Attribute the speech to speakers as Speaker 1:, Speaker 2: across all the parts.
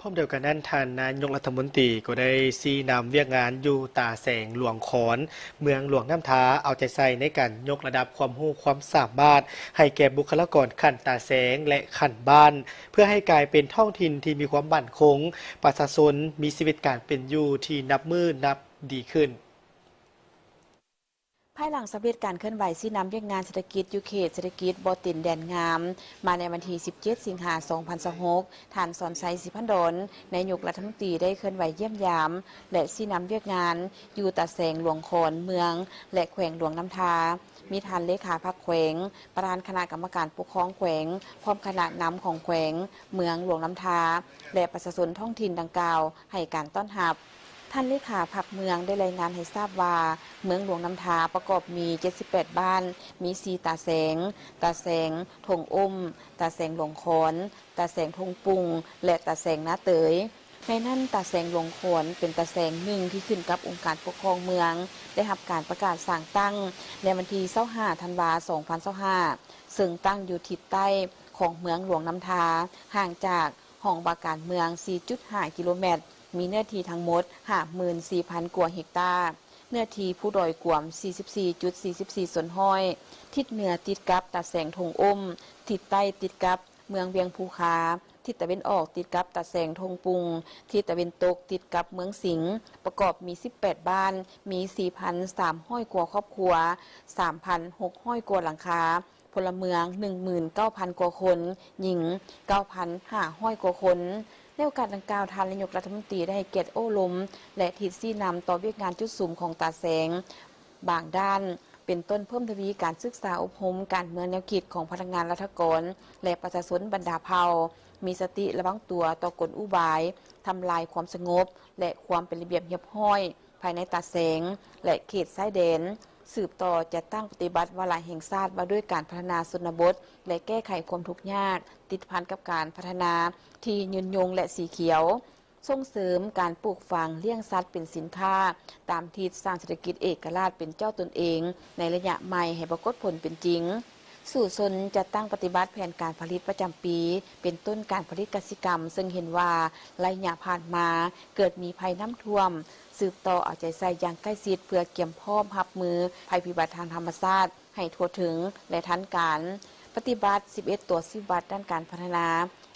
Speaker 1: พร้อมเดียวกันนั้นท่านนายกรัฐมนตรีก็ได้ชี้นำเวียกงานอยู่ตาแสงหลวงขอนเมืองหลวงน้ำท้าเอาใจใส่ในการยกระดับความรู้ความสามารถให้แก่บุคลากรขั้นตาแสงและขั้นบ้านเพื่อให้กลายเป็นท้องถิ่นที่มีความมั่นคงประชาชนมีชีวิตการเป็นอยู่ที่นับมือนับดีขึ้น
Speaker 2: ภายหลังสำเร็จการเคลื่อนไหวชี้นำเรียกงานเศรษฐกิจยุเขตเศรษฐกิจบ่อตินแดนงามมาในวันที่ 17 สิงหาคม 2026 ฐานสอนไซสิพันดลนายกรัฐมนตรีได้เคลื่อนไหวเยี่ยมยามและชี้นำเรียกงานอยู่ตาแสงหลวงโคนเมืองและแขวงหลวงน้ำทามีทานเลขาพักแขวงประธานคณะกรรมการปกครองแขวงพร้อมคณะนำของแขวงเมืองหลวงน้ำทาและประชาชนท้องถิ่นดังกล่าวให้การต้อนรับท่านเลขาพักเมืองได้รายงานให้ทราบว่าเมืองหลวงน้ำทาประกอบมี 78 บ้านมี4ตาแสงทงอุ้มตาแสงหลวงคอนตาแสงทงปุงและตาแสงนาเตยในนั้นตาแสงหลวงคอนเป็นตาแสงหนึ่งที่ขึ้นกับองค์การปกครองเมืองได้รับการประกาศสั่งตั้งในวันที่25 ธันวาคม 2025ซึ่งตั้งอยู่ทิศใต้ของเมืองหลวงน้ำทาห่างจากห้องบาการเมือง 4.5 กิโลเมตรมีเนื้อที่ทั้งหมด 54,000 กว่าเฮกตาร์เนื้อที่ผู้ดอยกวม 44.44 ส่วนห้อยทิศเหนือติดกับตาแสงทงอ้มทิศใต้ติดกับเมืองเวียงภูคาทิศตะวันออกติดกับตาแสงทงปุงทิศตะวันตกติดกับเมืองสิงห์ประกอบมี 18 บ้านมี 4,300 กว่าครอบครัว 3,600 กว่าหลังคาพลเมือง 19,000 กว่าคนหญิง 9,500 กว่าคนในโอกาสดังกล่าวท่านนายกรัฐมนตรีได้ให้เกียรติโอ้ลมและทิศชี้นำต่อเวียกงานจุดสุ่มของตาแสงบางด้านเป็นต้นเพิ่มทวีการศึกษาอบรมการเมืองแนวคิดของพนักงานรัฐกรและประชาชนบรรดาเผ่ามีสติระวังตัวต่อกลอุบายทำลายความสงบและความเป็นระเบียบเรียบร้อยภายในตาแสงและเขตชายแดนสืบต่อจะตั้งปฏิบัติวาระแห่งชาติว่าด้วยการพัฒนาชนบทและแก้ไขความทุกข์ยากติดพันกับการพัฒนาที่ยืนยงและสีเขียวส่งเสริมการปลูกฝังเลี้ยงสัตว์เป็นสินค้าตามทิศสร้างเศรษฐกิจเอกราชเป็นเจ้าตนเองในระยะใหม่ให้ปรากฏผลเป็นจริงสู่ชนจะตั้งปฏิบัติแผนการผลิตประจำปีเป็นต้นการผลิตกสิกรรมซึ่งเห็นว่าระยะผ่านมาเกิดมีภัยน้ำท่วมสืบต่อเอาใจใส่อย่างใกล้ชิดเพื่อเกี่ยมพร้อมรับมือภัยพิบัติทางธรรมชาติให้ทั่วถึงและทันการปฏิบัติ11ตัวชีวัตด้านการพัฒนา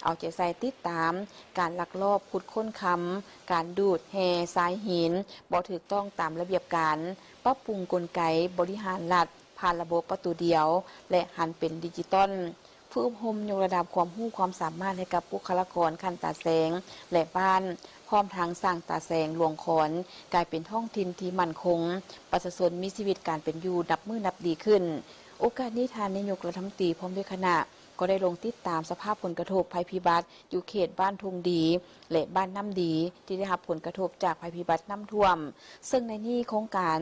Speaker 2: เอาใจใส่ติดตามการลักลอบขุดค้นคำการดูดแห่ทรายหินบ่ถูกต้องตามระเบียบการปรับปรุงกลไกบริหารรัฐผ่านระบบประตูเดียวและหันเป็นดิจิตอลฝึกอบรมยกระดับความรู้ความสามารถให้กับบุคลากรขั้นตาแสงและบ้านพร้อมทางสร้างตาแสงหลวงขอนกลายเป็นท้องถิ่นที่มั่นคงประชาชนมีชีวิตการเป็นอยู่นับมือนับดีขึ้นโอกาสนี้ท่านนายกรัฐมนตรีพร้อมด้วยคณะก็ได้ลงติดตามสภาพผลกระทบภัยพิบัติอยู่เขตบ้านทุ่งดีและบ้านน้ำดีที่ได้รับผลกระทบจากภัยพิบัติน้ำท่วมซึ่งในนี้โครงการ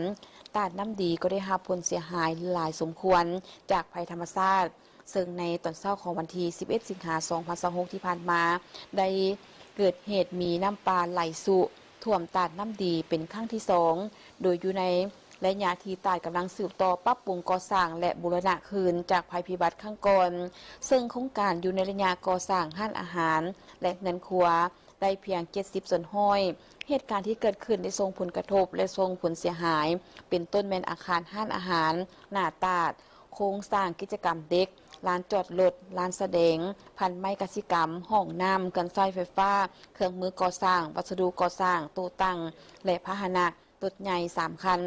Speaker 2: ตาดน้ำดีก็ได้รับผลเสียหายหลายสมควรจากภัยธรรมชาติซึ่งในตอนเช้าของวันที่ 11 สิงหาคม 2026 ที่ผ่านมาได้เกิดเหตุมีน้ำปลาไหลสุท่วมตาดน้ำดีเป็นครั้งที่2โดยอยู่ในและญาติตายกำลังสืบต่อปรับปรุงก่อสร้างและบูรณะคืนจากภัยพิบัติข้างก่อนซึ่งโครงการอยู่ในระยะก่อสร้างห้านอาหารและเงินครัวได้เพียง70ส่วนห้อยเหตุการณ์ที่เกิดขึ้นได้ส่งผลกระทบและส่งผลเสียหายเป็นต้นแมนอาคารห้านอาหารหน้าตาดโครงสร้างกิจกรรมเด็กลานจอดรถลานแสดงพันไม้กสิกรรมห้องน้ำกันไฟไฟฟ้าเครื่องมือก่อสร้างวัสดุก่อสร้างโต๊ะตั้งและพาหนะรถใหญ่3 คัน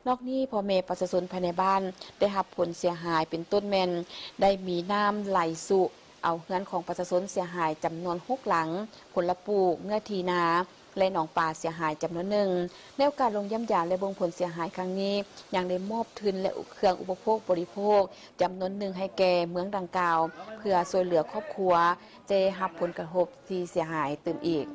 Speaker 2: นอกนี้พ่อแม่ประชาชนภายในบ้านได้รับผลเสียหายเป็นต้นแมนได้มีน้ำไหลสุเอาเฮือนของประชาชนเสียหายจำนวน6 หลังผลปลูกเนื้อทีนาและหนองป่าเสียหายจำนวนหนึ่งในโอกาสลงย่ำยาและบ่งผลเสียหายครั้งนี้ยังได้มอบทุนและเครื่องอุปโภคบริโภคจำนวนหนึ่งให้แก่เมืองดังกล่าวเพื่อช่วยเหลือครอบครัวจะรับผลกระทบที่เสียหายเติมอีก